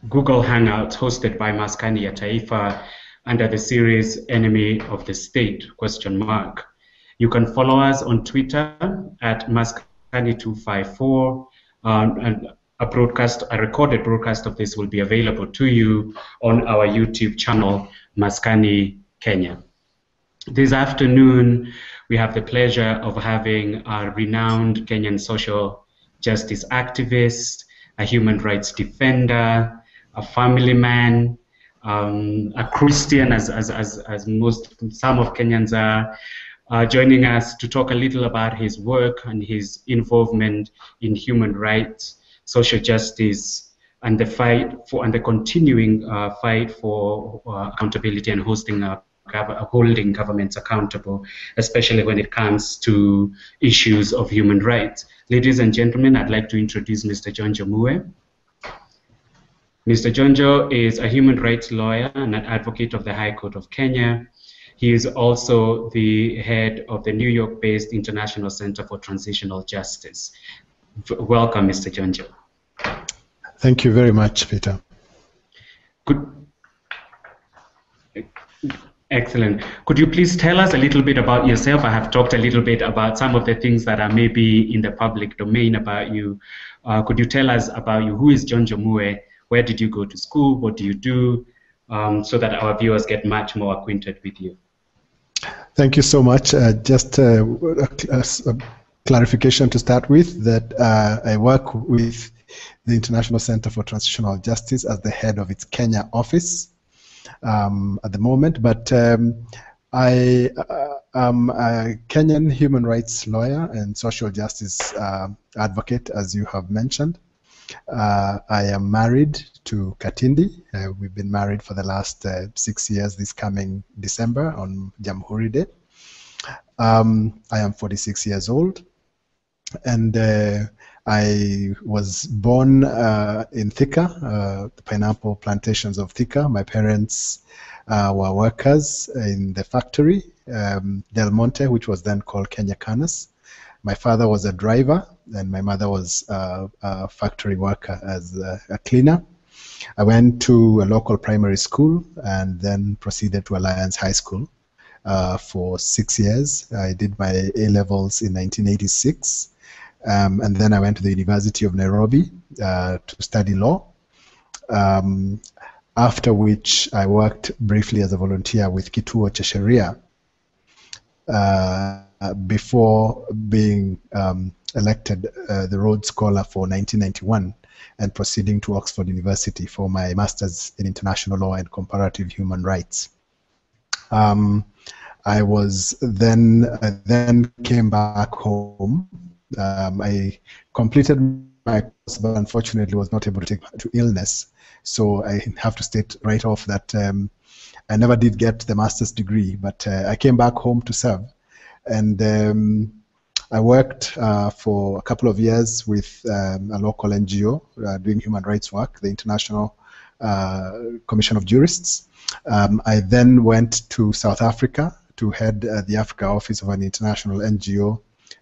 Google Hangouts hosted by Maskani at Taifa under the series Enemy of the State, ? You can follow us on Twitter at Maskani254, and a recorded broadcast of this will be available to you on our YouTube channel, Maskani Kenya. This afternoon, we have the pleasure of having a renowned Kenyan social justice activist, a human rights defender, a family man, a Christian, as some of Kenyans are, joining us to talk a little about his work and his involvement in human rights, social justice, and the fight for, and the continuing fight for accountability and holding governments accountable, especially when it comes to issues of human rights. Ladies and gentlemen, I'd like to introduce Mr. Njonjo Mue. Mr. Njonjo is a human rights lawyer and an advocate of the High Court of Kenya. He is also the head of the New York-based International Center for Transitional Justice. Welcome, Mr. Njonjo. Thank you very much, Peter. Excellent. Could you please tell us a little bit about yourself? I have talked a little bit about some of the things that are maybe in the public domain about you. Could you tell us about you? Who is Njonjo Mue? Where did you go to school? What do you do? So that our viewers get much more acquainted with you. Thank you so much. Just a clarification to start with, that I work with the International Center for Transitional Justice as the head of its Kenya office at the moment, but I am a Kenyan human rights lawyer and social justice advocate, as you have mentioned. I am married to Katindi. We've been married for the last 6 years, this coming December on Jamhuri Day. I am 46 years old, and I was born in Thika, the pineapple plantations of Thika. My parents were workers in the factory, Del Monte, which was then called Kenya Canas. My father was a driver, and my mother was a factory worker as a cleaner. I went to a local primary school and then proceeded to Alliance High School for 6 years. I did my A-levels in 1986. And then I went to the University of Nairobi to study law, after which I worked briefly as a volunteer with Kituo cha Sheria before being elected the Rhodes Scholar for 1991 and proceeding to Oxford University for my Master's in International Law and Comparative Human Rights. I was then came back home. I completed my course, but unfortunately was not able to take to illness. So I have to state right off that I never did get the master's degree, but I came back home to serve. And I worked for a couple of years with a local NGO doing human rights work, the International Commission of Jurists. I then went to South Africa to head the Africa office of an international NGO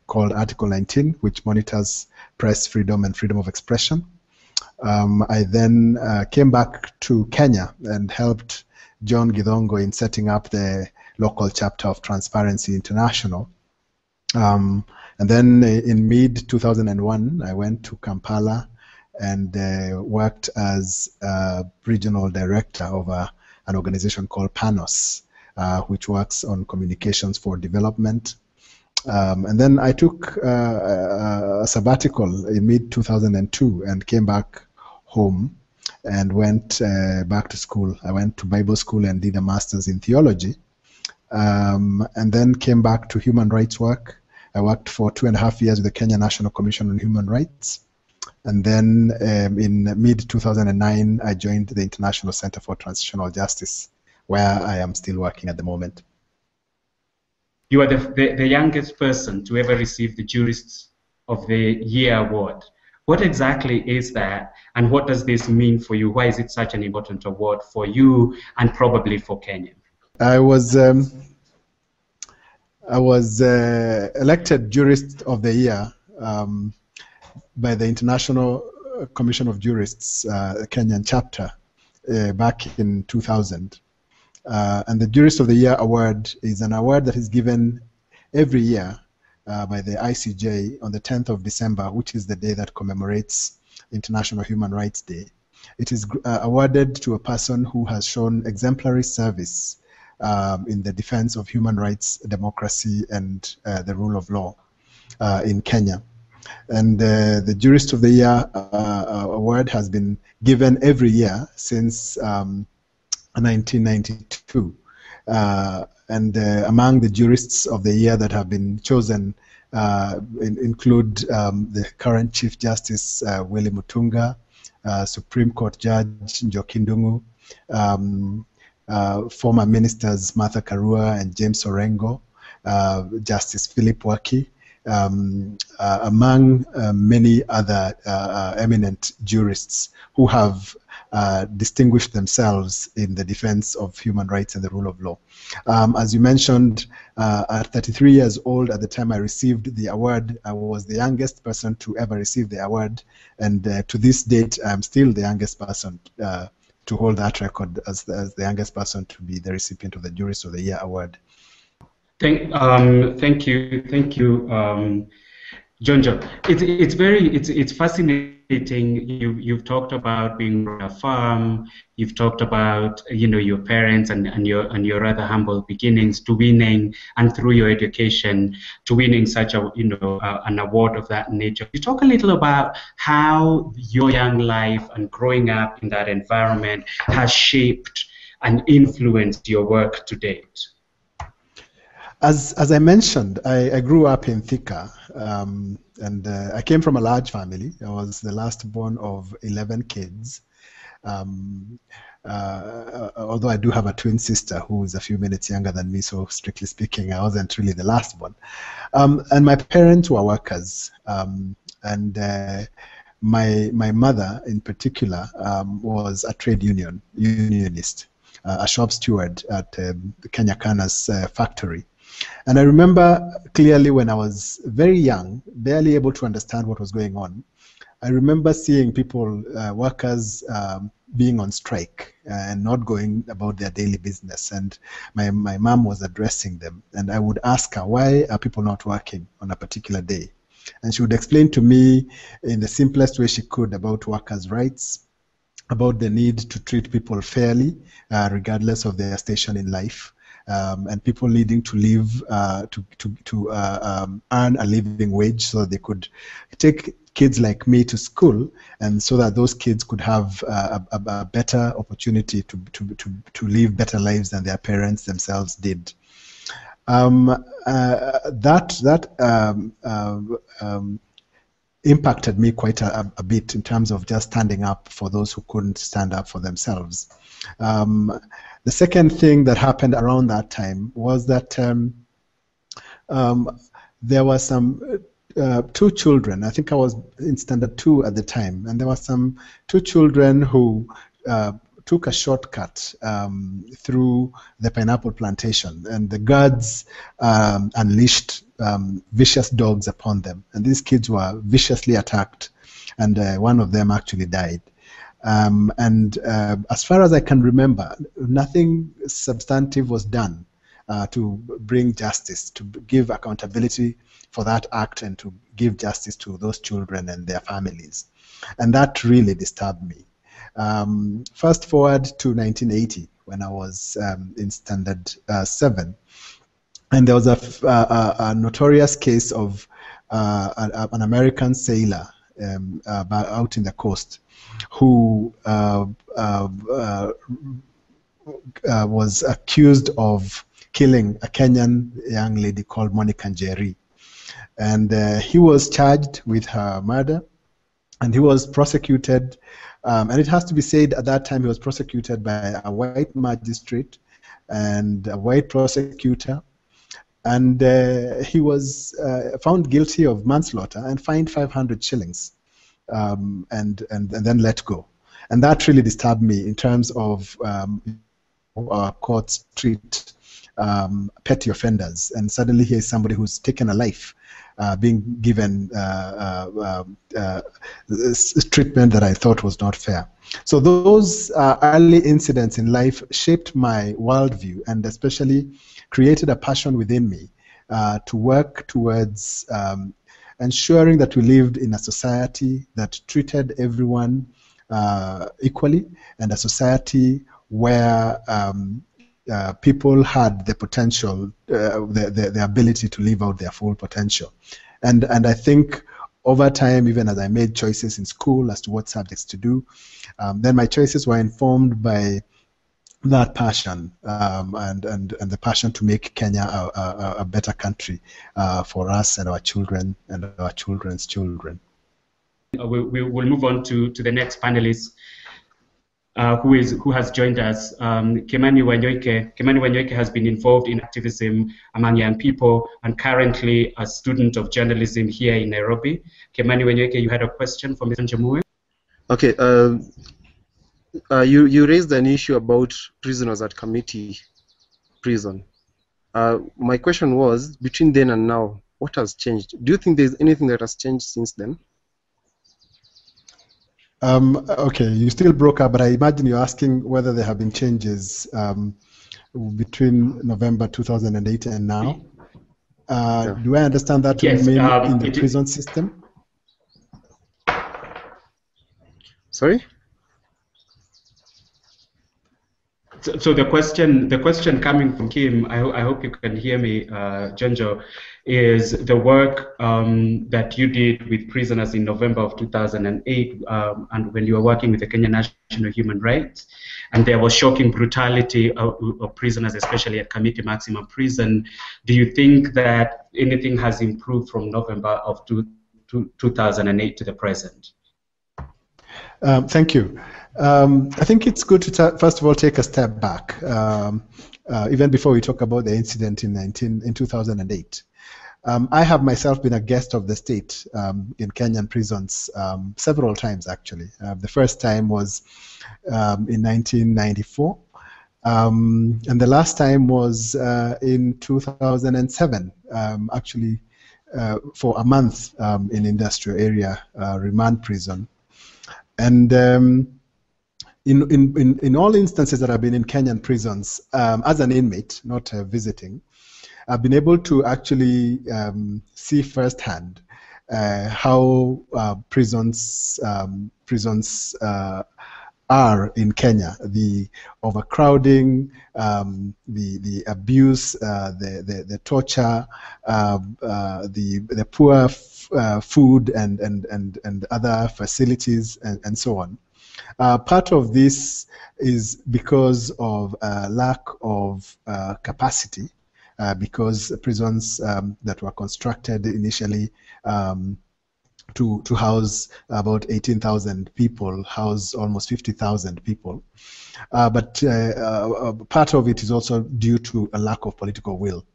called Article 19, which monitors press freedom and freedom of expression. I then came back to Kenya and helped John Githongo in setting up the local chapter of Transparency International. And then in mid-2001, I went to Kampala and worked as a regional director of an organization called PANOS, which works on communications for development. And then I took a sabbatical in mid-2002 and came back home and went back to school. I went to Bible school and did a master's in theology, and then came back to human rights work. I worked for 2.5 years with the Kenya National Commission on Human Rights. And then in mid-2009, I joined the International Center for Transitional Justice, where I am still working at the moment. You are the youngest person to ever receive the Jurist of the Year award. What exactly is that, and what does this mean for you? Why is it such an important award for you and probably for Kenya? I was elected Jurist of the Year by the International Commission of Jurists, Kenyan chapter, back in 2000. And the Jurist of the Year award is an award that is given every year by the ICJ on the 10th of December, which is the day that commemorates International Human Rights Day. It is awarded to a person who has shown exemplary service in the defense of human rights, democracy, and the rule of law in Kenya. And the Jurist of the Year award has been given every year since 1992. And among the Jurists of the Year that have been chosen include the current Chief Justice Willy Mutunga, Supreme Court Judge Njonjo Mue, former ministers Martha Karua and James Orengo, Justice Philip Waki, among many other eminent jurists who have distinguished themselves in the defense of human rights and the rule of law. As you mentioned, at 33 years old at the time I received the award, I was the youngest person to ever receive the award, and to this date I'm still the youngest person to hold that record as the youngest person to be the recipient of the Jurist of the Year award. Thank you, Njonjo. It's fascinating. You've talked about being on a farm. You've talked about your parents and your rather humble beginnings to winning, and through your education to winning such a an award of that nature. You talk a little about how your young life and growing up in that environment has shaped and influenced your work to date. As I mentioned, I grew up in Thika, and I came from a large family. I was the last born of 11 kids, although I do have a twin sister who is a few minutes younger than me, so strictly speaking, I wasn't really the last born. And my parents were workers, and my mother in particular was a trade unionist, a shop steward at the Kenya Canas factory. And I remember clearly when I was very young, barely able to understand what was going on, I remember seeing people, workers, being on strike and not going about their daily business. And my mom was addressing them. And I would ask her, why are people not working on a particular day? And she would explain to me in the simplest way she could about workers' rights, about the need to treat people fairly, regardless of their station in life. And people needing to live to earn a living wage so that they could take kids like me to school, and so that those kids could have a better opportunity to live better lives than their parents themselves did. Impacted me quite a bit in terms of just standing up for those who couldn't stand up for themselves. The second thing that happened around that time was that there were some two children. I think I was in standard 2 at the time, and there were some two children who took a shortcut through the pineapple plantation, and the guards unleashed vicious dogs upon them, and these kids were viciously attacked, and one of them actually died. As far as I can remember, nothing substantive was done to bring justice, to give accountability for that act, and to give justice to those children and their families. And that really disturbed me. Fast forward to 1980, when I was in standard 7, and there was a notorious case of an American sailor out in the coast who was accused of killing a Kenyan young lady called Monica Njeri. And he was charged with her murder, and he was prosecuted. And it has to be said, at that time he was prosecuted by a white magistrate and a white prosecutor. And he was found guilty of manslaughter and fined 500 shillings. And then let go. And that really disturbed me in terms of our courts treat petty offenders, and suddenly here's somebody who's taken a life, being given treatment that I thought was not fair. So those early incidents in life shaped my worldview and especially created a passion within me to work towards ensuring that we lived in a society that treated everyone equally, and a society where people had the potential, the ability to live out their full potential. And I think over time, even as I made choices in school as to what subjects to do, then my choices were informed by that passion and the passion to make Kenya a better country for us and our children and our children's children. We'll move on to the next panelist, who has joined us. Kimani Wanyoike. Kimani Wanyoike has been involved in activism among young people and currently a student of journalism here in Nairobi. Kimani Wanyoike, you had a question for Mr. Njonjo Mue? Okay. You raised an issue about prisoners at committee prison. My question was, between then and now, what has changed? Do you think there's anything that has changed since then? Okay, you still broke up, but I imagine you're asking whether there have been changes between November 2008 and now. Yeah. Do I understand that to mean in the prison system? Sorry? So the question coming from Kim, I hope you can hear me, Njonjo, is the work that you did with prisoners in November of 2008, and when you were working with the Kenyan National Human Rights, and there was shocking brutality of prisoners, especially at Committee Maximum Prison. Do you think that anything has improved from November of 2008 to the present? Thank you. I think it's good to first of all take a step back, even before we talk about the incident in 2008. I have myself been a guest of the state in Kenyan prisons several times, actually. The first time was in 1994, and the last time was in 2007, actually for a month in industrial area remand prison. And in all instances that I've been in Kenyan prisons, as an inmate, not visiting, I've been able to actually see firsthand how prisons are in Kenya. The overcrowding, the abuse, the torture, the poor food and other facilities and so on. Part of this is because of lack of capacity, because prisons that were constructed initially to house about 18,000 people, house almost 50,000 people. But part of it is also due to a lack of political will.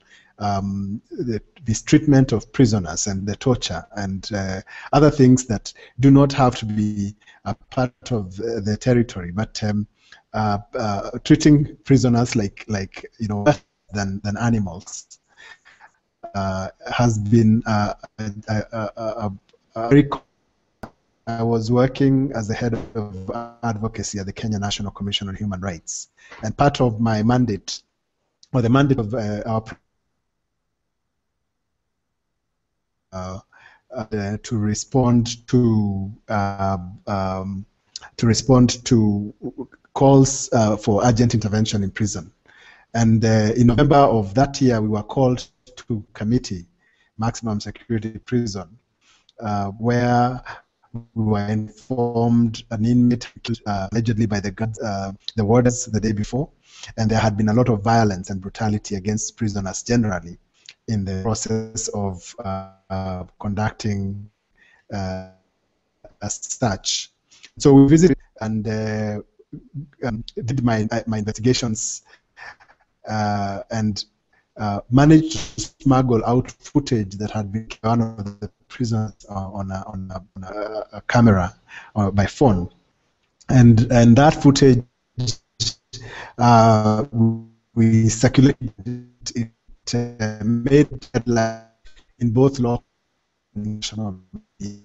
This treatment of prisoners and the torture and other things that do not have to be a part of the territory, but treating prisoners like than animals has been very. I was working as the head of advocacy at the Kenyan National Commission on Human Rights, and part of my mandate, or the mandate of our to respond to calls for urgent intervention in prison. And in November of that year, we were called to committee, maximum security prison, where we were informed an inmate allegedly by the guards, the wardens the day before, and there had been a lot of violence and brutality against prisoners generally in the process of conducting a search. So we visited and did my investigations and managed to smuggle out footage that had been one of the prisoners on a camera or by phone, and that footage we circulated it. It made headlines in both local and national media,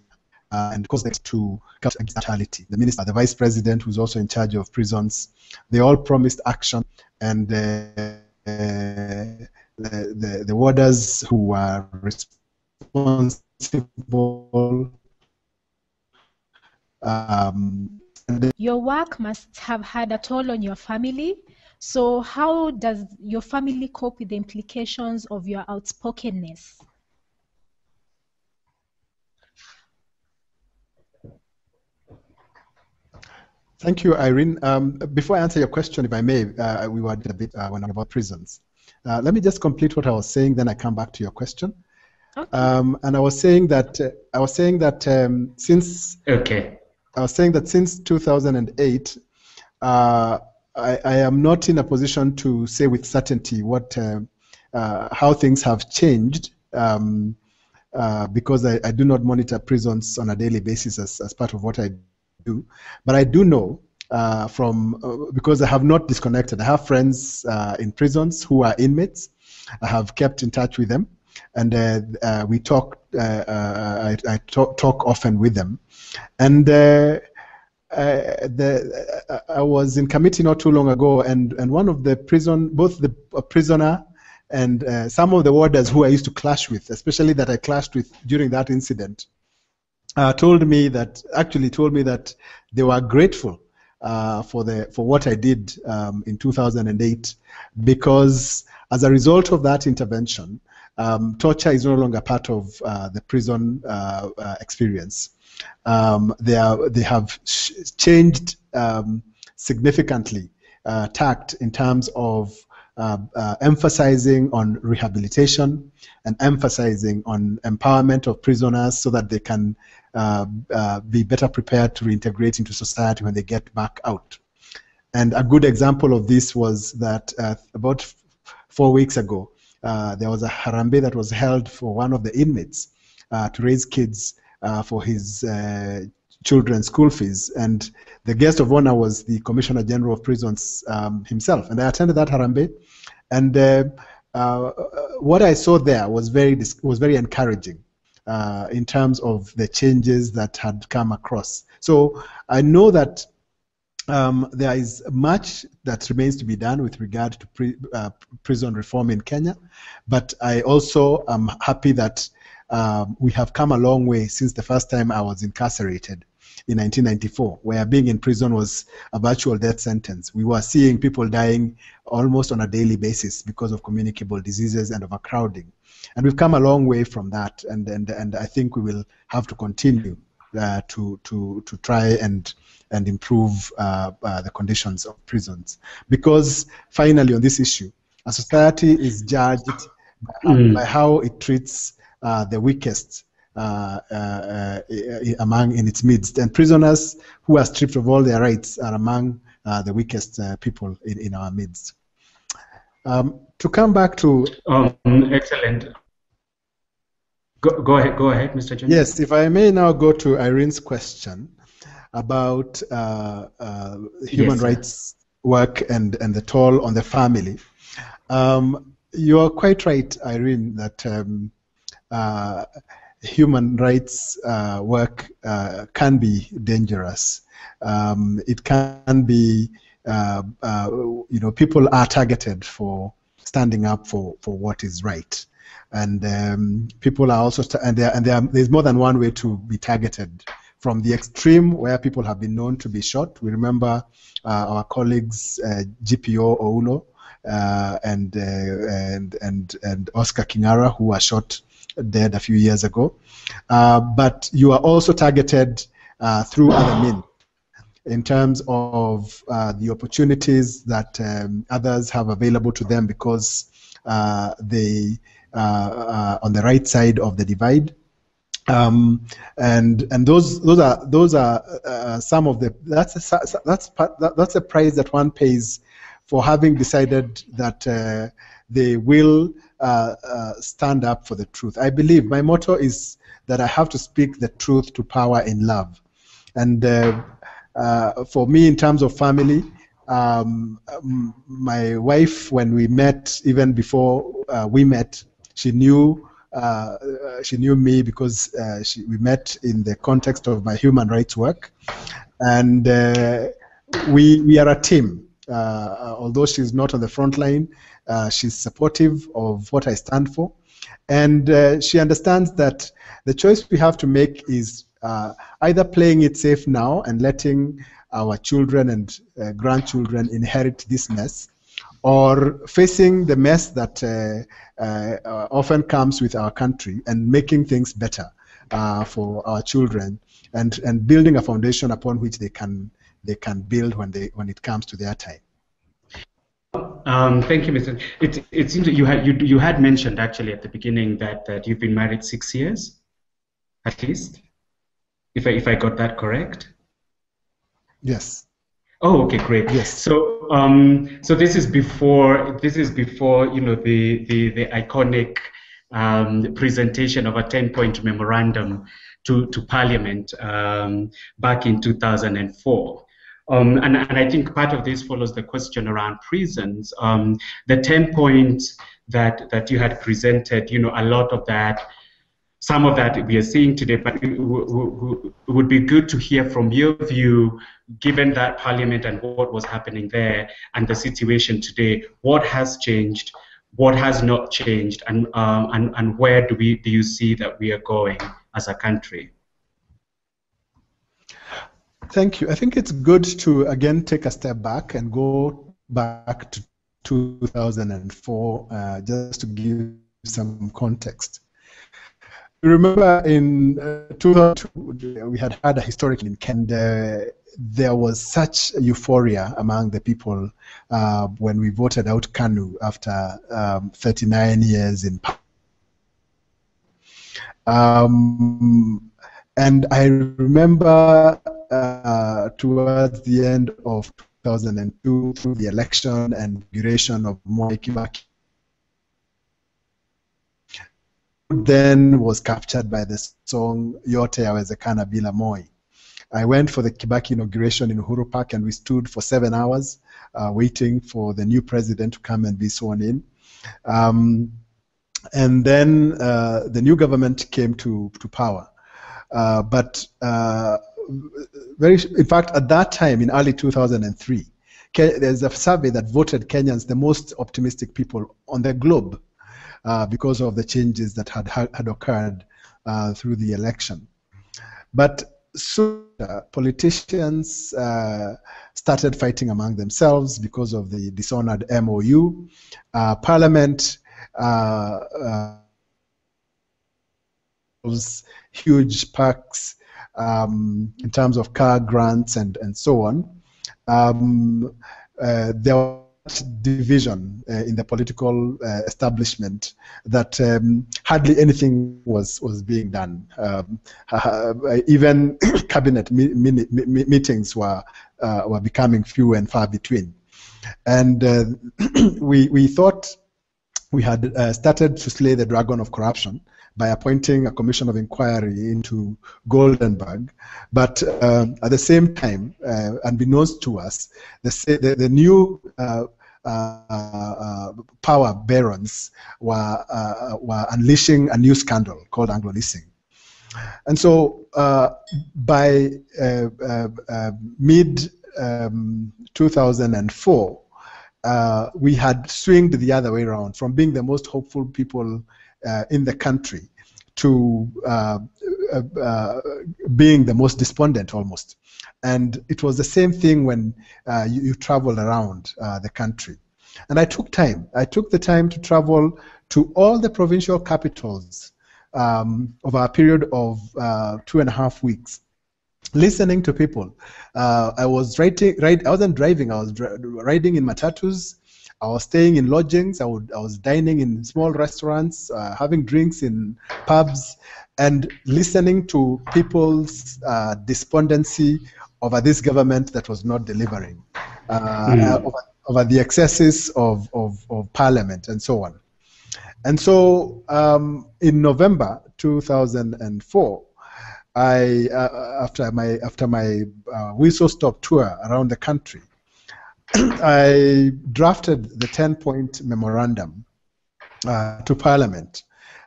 and caused to brutality. The minister, the vice president, who's also in charge of prisons, they all promised action, and the warders who were responsible. Your work must have had a toll on your family. So how does your family cope with the implications of your outspokenness? Thank you, Irene. Before I answer your question, if I may, we were a bit when about prisons. Let me just complete what I was saying, then I come back to your question. Okay. And I was saying that since 2008, I am not in a position to say with certainty what how things have changed, because I do not monitor prisons on a daily basis as part of what I do. But I do know because I have not disconnected. I have friends in prisons who are inmates. I have kept in touch with them, and we talk. I talk often with them, and I was in committee not too long ago, and one of the both the prisoner and some of the warders who I used to clash with, especially that I clashed with during that incident, told me that they were grateful for what I did in 2008, because as a result of that intervention, torture is no longer part of the prison experience. They have changed significantly tact in terms of emphasizing on rehabilitation and emphasizing on empowerment of prisoners so that they can be better prepared to reintegrate into society when they get back out. And a good example of this was that about 4 weeks ago, there was a harambe that was held for one of the inmates to raise kids for his children's school fees, and the guest of honor was the Commissioner General of Prisons himself. And I attended that harambe, and what I saw there was very encouraging in terms of the changes that had come across. So I know that there is much that remains to be done with regard to prison reform in Kenya, but I also am happy that we have come a long way since the first time I was incarcerated in 1994, where being in prison was a virtual death sentence. We were seeing people dying almost on a daily basis because of communicable diseases and overcrowding. And we've come a long way from that, and I think we will have to continue to try and improve the conditions of prisons. Because finally on this issue, a society is judged by how it treats the weakest in its midst, and prisoners who are stripped of all their rights are among the weakest people in our midst. To come back to excellent. Go ahead, Mr. Njonjo. Yes, if I may now go to Irene's question about human rights work and the toll on the family. You are quite right, Irene, that human rights work can be dangerous. It can be, people are targeted for standing up for what is right, and people are also there's more than one way to be targeted. From the extreme, where people have been known to be shot. We remember our colleagues GPO Ouno and Oscar Kingara, who were shot dead a few years ago. But you are also targeted through other means, in terms of the opportunities that others have available to them because they are on the right side of the divide. And those are some of the that's a price that one pays for having decided that they will stand up for the truth. I believe my motto is that I have to speak the truth to power in love, and for me, in terms of family, my wife, when we met, even before we met, she knew me because we met in the context of my human rights work, and we are a team. Although she's not on the front line, she's supportive of what I stand for, and she understands that the choice we have to make is either playing it safe now and letting our children and grandchildren inherit this mess, or facing the mess that often comes with our country and making things better for our children, and building a foundation upon which they can build when it comes to their time. Thank you, Mr. It seems that you had mentioned actually at the beginning that you've been married 6 years, at least, if I got that correct. Yes. Oh, okay, great. Yes. So, so this is before you know the iconic presentation of a 10-point memorandum to Parliament back in 2004. And I think part of this follows the question around prisons. The 10 points that you had presented, you know, a lot of that. Some of that we are seeing today, but it would be good to hear from your view, given that Parliament and what was happening there and the situation today. What has changed? What has not changed? And where do you see that we are going as a country? Thank you. I think it's good to again take a step back and go back to 2004, just to give some context. Remember in 2002, we had a historic in Kenya. There was such euphoria among the people when we voted out KANU after 39 years in power. And I remember towards the end of 2002, through the election and inauguration of Mwai Kibaki, then was captured by the song Yote Yawezekana Bila Moi. I went for the Kibaki inauguration in Uhuru Park, and we stood for 7 hours waiting for the new president to come and be sworn in. And then the new government came to power. In fact, at that time, in early 2003, there's a survey that voted Kenyans the most optimistic people on the globe, because of the changes that had occurred through the election. But soon politicians started fighting among themselves because of the dishonored MOU. Parliament was huge parks in terms of car grants and so on. There was division in the political establishment that hardly anything was being done. Even cabinet meetings were becoming few and far between. And we thought we had started to slay the dragon of corruption by appointing a commission of inquiry into Goldenberg, but at the same time, unbeknownst to us, the new power barons were unleashing a new scandal called Anglo leasing. And so by mid 2004, we had swinged the other way around, from being the most hopeful people in the country to being the most despondent almost. And it was the same thing when you travel around the country. And I took time. I took the time to travel to all the provincial capitals over a period of 2.5 weeks, listening to people. I was I wasn't driving. I was riding in matatus. I was staying in lodgings. I was dining in small restaurants, having drinks in pubs, and listening to people's despondency over this government that was not delivering, over the excesses of Parliament and so on. And so in November 2004, after my whistle-stop tour around the country, I drafted the 10-point memorandum to Parliament.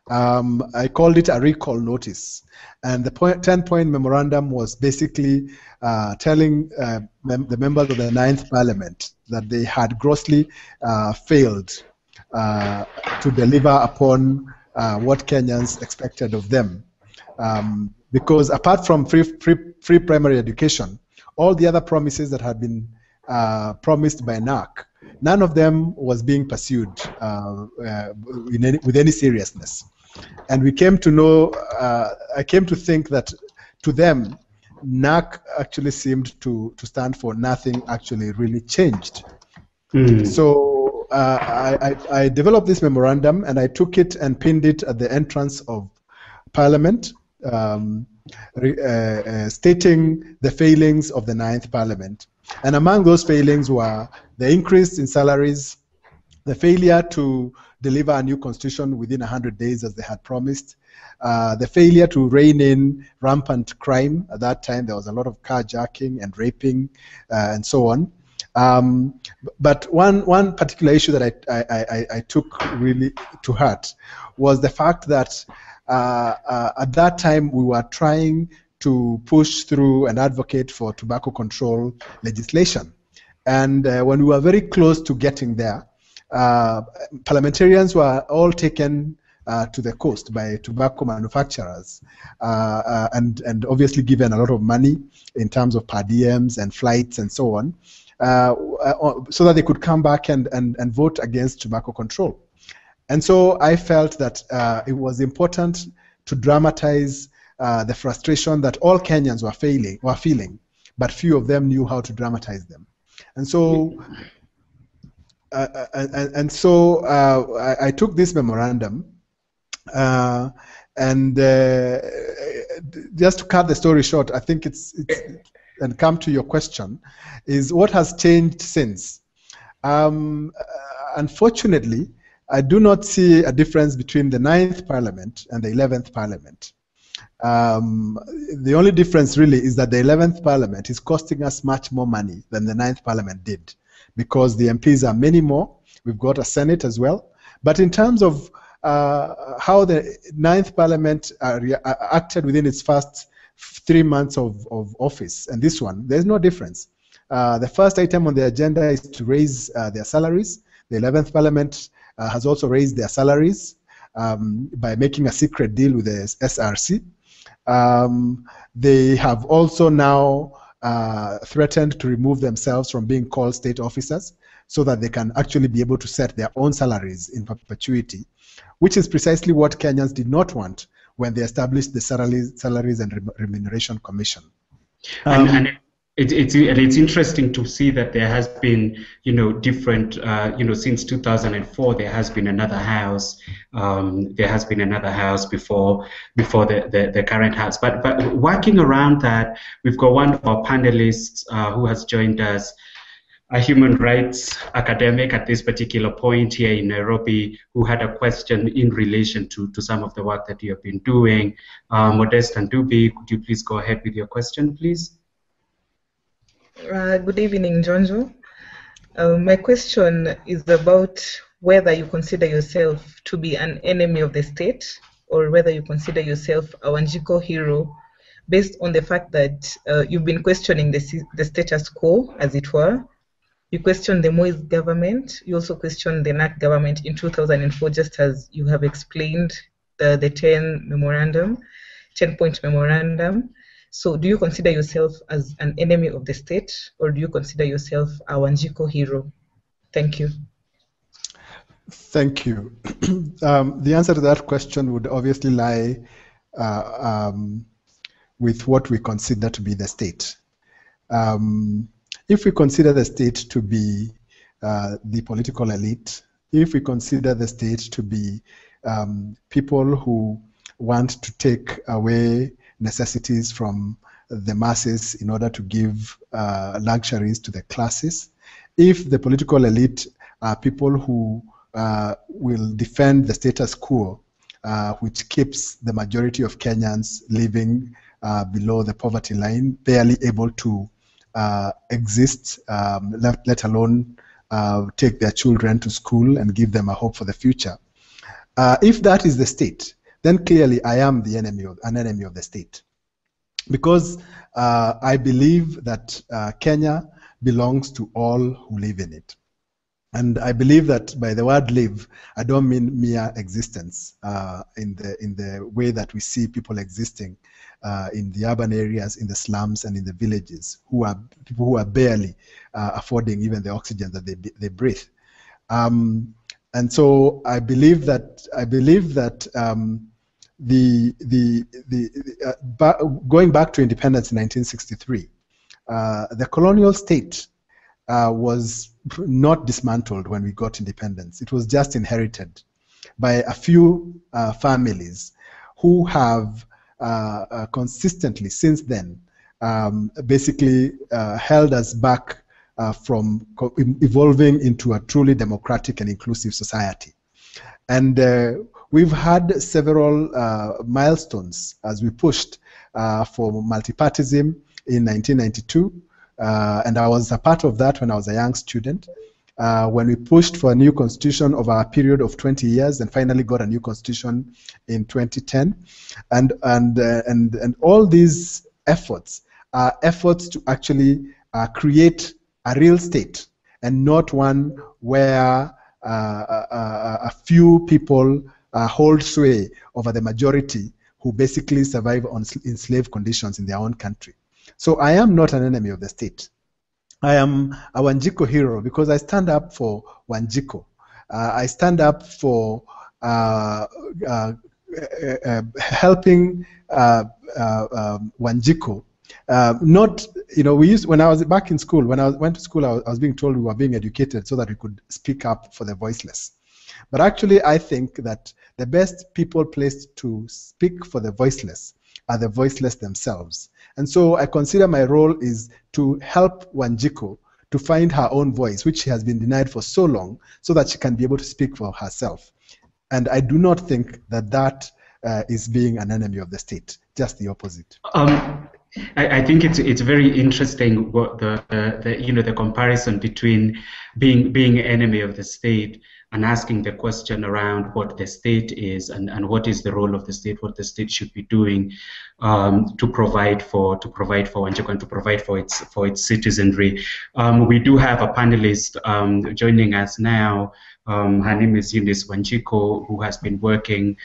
I called it a recall notice. And the 10-point memorandum was basically telling the members of the 9th Parliament that they had grossly failed to deliver upon what Kenyans expected of them. Because apart from free primary education, all the other promises that had been promised by NAC, none of them was being pursued with any seriousness. And we came to know, I came to think that to them, NAC actually seemed to stand for nothing actually really changed. So I developed this memorandum and I took it and pinned it at the entrance of Parliament, stating the failings of the 9th Parliament. And among those failings were the increase in salaries, the failure to deliver a new constitution within 100 days as they had promised, the failure to rein in rampant crime. At that time, there was a lot of carjacking and raping and so on. But one particular issue that I took really to heart was the fact that at that time we were trying to push through and advocate for tobacco control legislation. And when we were very close to getting there, parliamentarians were all taken to the coast by tobacco manufacturers and obviously given a lot of money in terms of per diems and flights and so on, so that they could come back and vote against tobacco control. And so I felt that it was important to dramatize the frustration that all Kenyans were feeling, but few of them knew how to dramatize them. And so I took this memorandum, and just to cut the story short, I think it's and come to your question, is what has changed since. Unfortunately, I do not see a difference between the 9th Parliament and the 11th Parliament. The only difference really is that the 11th Parliament is costing us much more money than the 9th Parliament did, because the MPs are many more. We've got a Senate as well. But in terms of how the 9th Parliament acted within its first 3 months of office, and this one, there's no difference. The first item on the agenda is to raise their salaries. The 11th Parliament has also raised their salaries by making a secret deal with the SRC. They have also now threatened to remove themselves from being called state officers so that they can actually be able to set their own salaries in perpetuity, which is precisely what Kenyans did not want when they established the Salaries and Remuneration Commission. And it's interesting to see that there has been, different, since 2004, there has been another house. There has been another house before the current house. But working around that, we've got one of our panelists who has joined us, a human rights academic at this particular point here in Nairobi, who had a question in relation to some of the work that you have been doing. Modest Ndubi, could you please go ahead with your question, please? Good evening, Njonjo. My question is about whether you consider yourself to be an enemy of the state or whether you consider yourself a Wanjiku Hero, based on the fact that you've been questioning the status quo, as it were. You questioned the Moise government. You also questioned the NAC government in 2004, just as you have explained the 10-point memorandum. So do you consider yourself as an enemy of the state, or do you consider yourself a Wanjiku Hero? Thank you. Thank you. The answer to that question would obviously lie with what we consider to be the state. If we consider the state to be the political elite, if we consider the state to be people who want to take away necessities from the masses in order to give luxuries to the classes, if the political elite are people who will defend the status quo, which keeps the majority of Kenyans living below the poverty line, barely able to exist, let alone take their children to school and give them a hope for the future. If that is the state, then clearly I am an enemy of the state, because I believe that Kenya belongs to all who live in it. And I believe that by the word live, I don't mean mere existence in the way that we see people existing in the urban areas, in the slums, and in the villages, who are barely affording even the oxygen that they breathe. And so I believe that going back to independence in 1963, the colonial state was not dismantled when we got independence. It was just inherited by a few families who have consistently since then basically held us back from evolving into a truly democratic and inclusive society. And we've had several milestones as we pushed for multipartism in 1992. And I was a part of that when I was a young student, when we pushed for a new constitution over a period of 20 years and finally got a new constitution in 2010. And all these efforts are efforts to actually create a real state, and not one where a few people hold sway over the majority who basically survive in slave conditions in their own country. So I am not an enemy of the state. I am a Wanjiku hero because I stand up for Wanjiku. I stand up for helping Wanjiku. Not, when I was back in school, when I went to school, I was being told we were being educated so that we could speak up for the voiceless. But actually, I think that the best people placed to speak for the voiceless are the voiceless themselves. And so I consider my role is to help Wanjiku to find her own voice, which she has been denied for so long, so that she can be able to speak for herself. And I do not think that is being an enemy of the state, just the opposite. I think it's very interesting what the comparison between being enemy of the state and asking the question around what the state is and what is the role of the state, what the state should be doing to provide for Wanjiku and to provide for its citizenry. We do have a panelist joining us now. Her name is Eunice Wanjiku, who has been working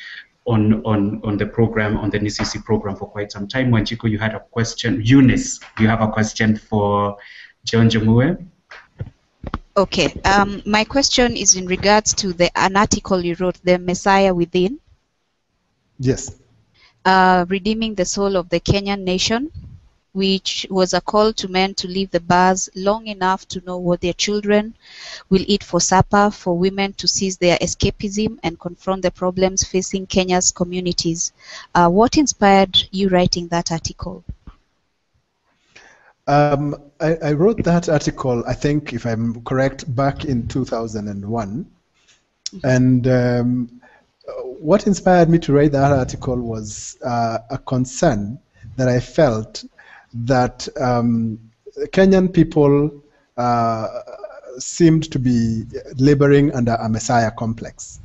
on the program, on the NCC program for quite some time. Wanjiku, you had a question. Eunice, you have a question for Njonjo Mue? Okay, my question is in regards to an article you wrote, The Messiah Within. Yes. Redeeming the soul of the Kenyan nation, which was a call to men to leave the bars long enough to know what their children will eat for supper, for women to cease their escapism and confront the problems facing Kenya's communities. What inspired you writing that article? I wrote that article, I think, if I'm correct, back in 2001. And what inspired me to write that article was a concern that I felt that Kenyan people seemed to be laboring under a messiah complex.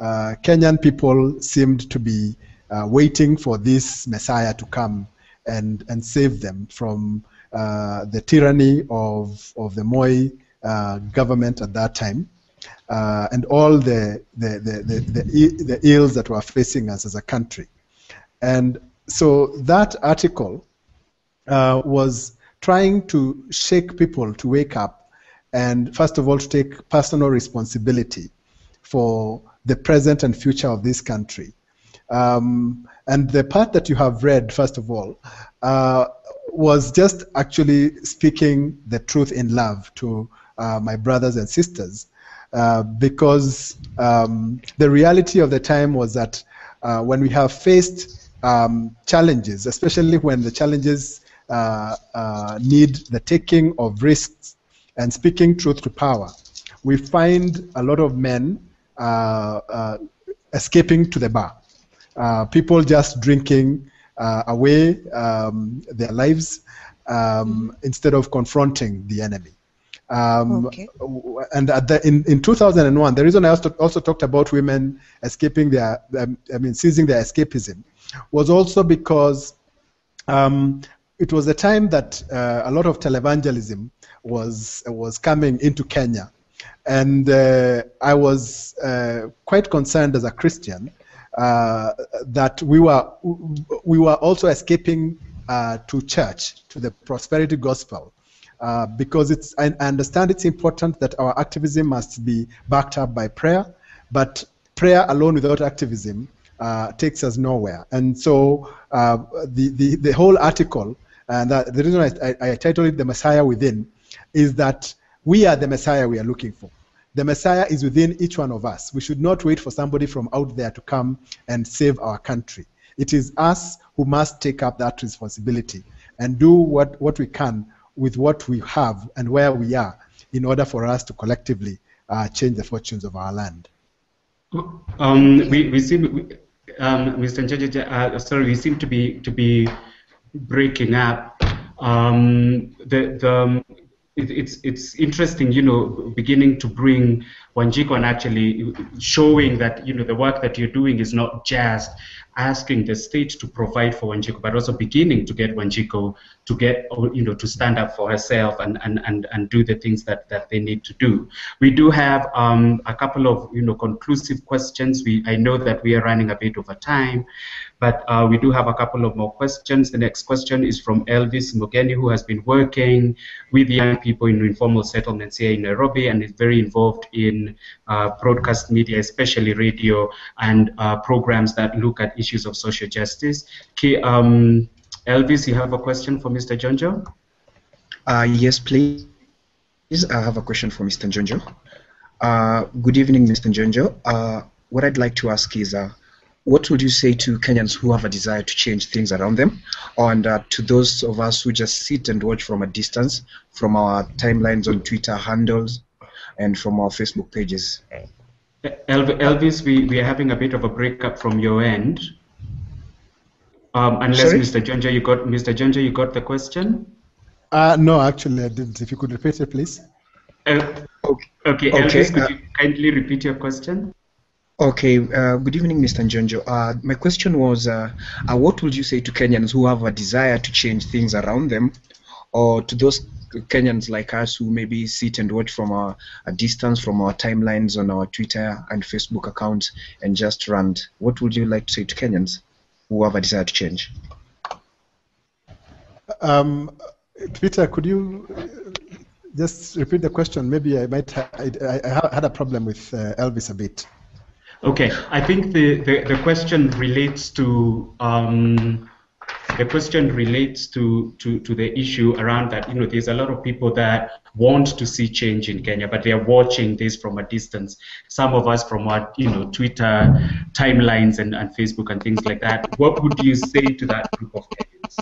Kenyan people seemed to be waiting for this messiah to come and save them from the tyranny of the Moi government at that time, and all the ills that were facing us as a country. And so that article was trying to shake people to wake up and, first of all, to take personal responsibility for the present and future of this country. And the part that you have read, first of all, was just actually speaking the truth in love to my brothers and sisters, because the reality of the time was that when we have faced challenges, especially when the challenges need the taking of risks and speaking truth to power, we find a lot of men escaping to the bar. People just drinking away their lives, instead of confronting the enemy. Okay. And in 2001, the reason I also talked about women escaping seizing their escapism was also because it was a time that a lot of televangelism was coming into Kenya, and I was quite concerned as a Christian that we were also escaping to church, to the prosperity gospel. Because I understand it's important that our activism must be backed up by prayer, but prayer alone without activism takes us nowhere. And so the whole article, and the reason I titled it "The Messiah Within," is that we are the Messiah we are looking for. The Messiah is within each one of us. We should not wait for somebody from out there to come and save our country. It is us who must take up that responsibility and do what we can with what we have and where we are, in order for us to collectively change the fortunes of our land. We seem, Mr. Njonjo, sorry, we seem to be breaking up. It's interesting, you know, beginning to bring Wanjiku and actually showing that, you know, the work that you're doing is not just asking the state to provide for Wanjiku, but also beginning to get Wanjiku to get, you know, to stand up for herself and do the things that they need to do. We do have a couple of, you know, conclusive questions. I know that we are running a bit over time, but we do have a couple of more questions. The next question is from Elvis Mugeni, who has been working with young people in informal settlements here in Nairobi and is very involved in broadcast media, especially radio, and programs that look at issues of social justice. Okay, Elvis, you have a question for Mr. Njonjo? Yes, please. I have a question for Mr. Njonjo. Good evening, Mr. Njonjo. What I'd like to ask is, what would you say to Kenyans who have a desire to change things around them, and to those of us who just sit and watch from a distance, from our timelines on Twitter handles and from our Facebook pages? Elvis, we are having a bit of a breakup from your end. Unless Sorry? Mr. Njonjo, you got the question? No, actually I didn't. If you could repeat it, please. Okay, Elvis, could you kindly repeat your question? Okay, good evening, Mr. Njonjo. My question was, what would you say to Kenyans who have a desire to change things around them, or to those Kenyans like us who maybe sit and watch from a distance from our timelines on our Twitter and Facebook accounts and just rant? What would you like to say to Kenyans who have a desire to change? Peter, could you just repeat the question? Maybe I had a problem with Elvis a bit. Okay, I think the question relates to the issue around that, you know, there's a lot of people that want to see change in Kenya, but they are watching this from a distance. Some of us from our, you know, Twitter timelines and Facebook and things like that. What would you say to that group of Kenyans?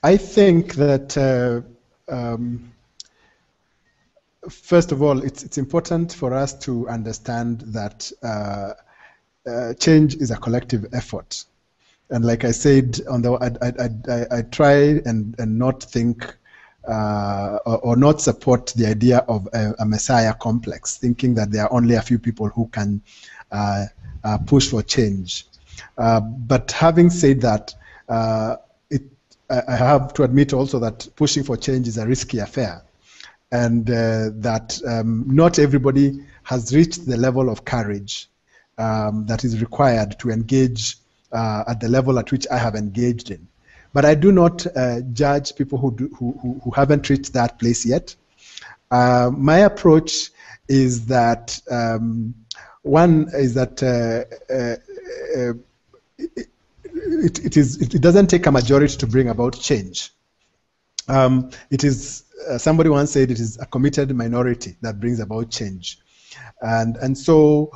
I think that first of all, it's important for us to understand that change is a collective effort, and like I said, I try and not think or not support the idea of a messiah complex, thinking that there are only a few people who can push for change. But having said that, I have to admit also that pushing for change is a risky affair, and that not everybody has reached the level of courage that is required to engage at the level at which I have engaged in. But I do not judge people who haven't reached that place yet. My approach is that one is that it doesn't take a majority to bring about change. It is somebody once said it is a committed minority that brings about change, and so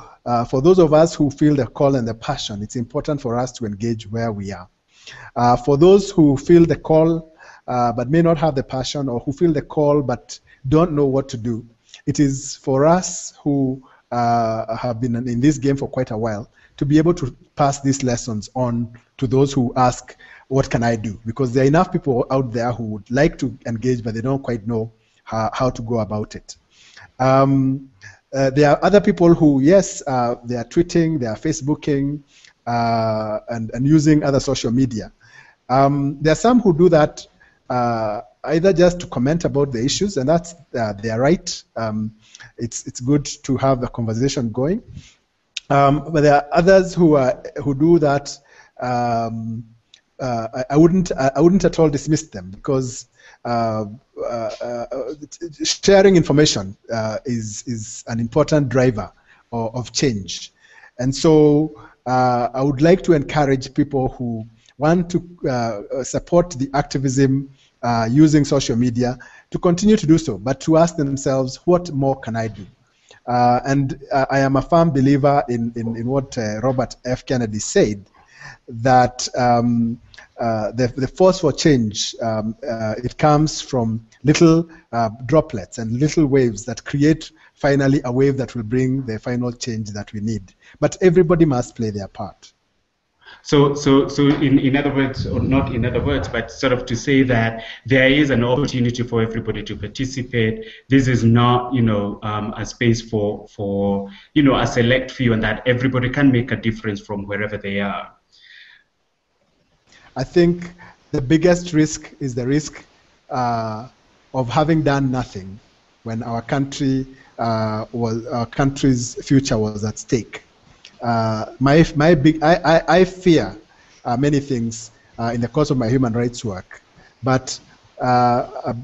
for those of us who feel the call and the passion, it's important for us to engage where we are. For those who feel the call but may not have the passion, or who feel the call but don't know what to do, it is for us who have been in this game for quite a while to be able to pass these lessons on to those who ask, what can I do? Because there are enough people out there who would like to engage, but they don't quite know how to go about it. There are other people who, yes, they are tweeting, they are Facebooking, and using other social media. There are some who do that either just to comment about the issues, and that's their right. It's good to have a conversation going. But there are others who do that. I wouldn't at all dismiss them, because sharing information is an important driver of change. And so I would like to encourage people who want to support the activism using social media to continue to do so, but to ask themselves, what more can I do? And I am a firm believer in what Robert F. Kennedy said, that the force for change, it comes from little droplets and little waves that create finally a wave that will bring the final change that we need. But everybody must play their part. So in other words, or not in other words, but sort of to say that there is an opportunity for everybody to participate. This is not, a space for a select few, and that everybody can make a difference from wherever they are. I think the biggest risk is the risk of having done nothing when our country's future was at stake. I fear many things in the course of my human rights work, but a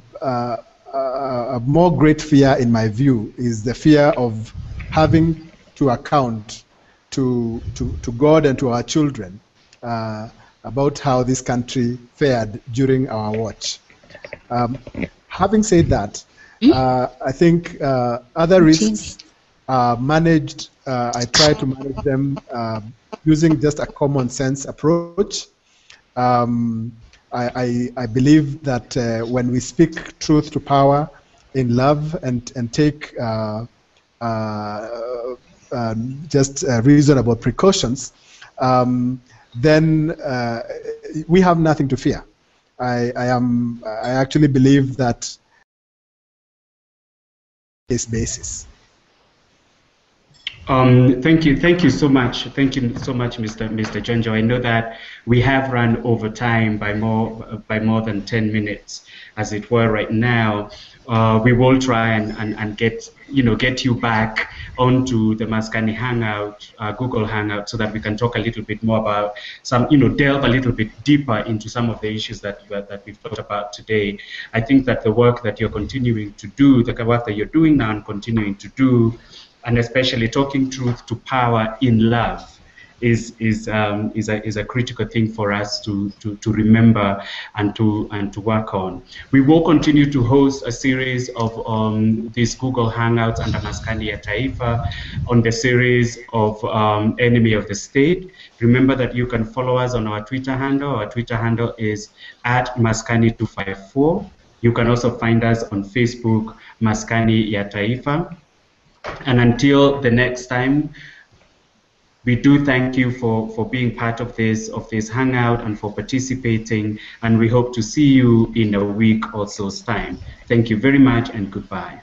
more great fear, in my view, is the fear of having to account to God and to our children about how this country fared during our watch. Having said that, I think other risks are managed. I try to manage them using just a common sense approach. I believe that when we speak truth to power in love and take just reasonable precautions, then we have nothing to fear. I actually believe that case basis. Thank you so much. Thank you so much, Mr. Njonjo. I know that we have run over time by more than 10 minutes, as it were, right now. We will try and get you back onto the Maskani Hangout, Google Hangout, so that we can talk a little bit more about some, delve a little bit deeper into some of the issues that we've talked about today. I think that the work that you're continuing to do, the work that you're doing now and continuing to do, and especially talking truth to power in love, is a critical thing for us to remember and to work on. We will continue to host a series of these Google Hangouts under Maskani ya Taifa on the series of Enemy of the State. Remember that you can follow us on our Twitter handle. Our Twitter handle is @Maskani254. You can also find us on Facebook, Maskani ya Taifa. And until the next time, we do thank you for being part of this hangout and for participating, and we hope to see you in a week or so's time. Thank you very much, and goodbye.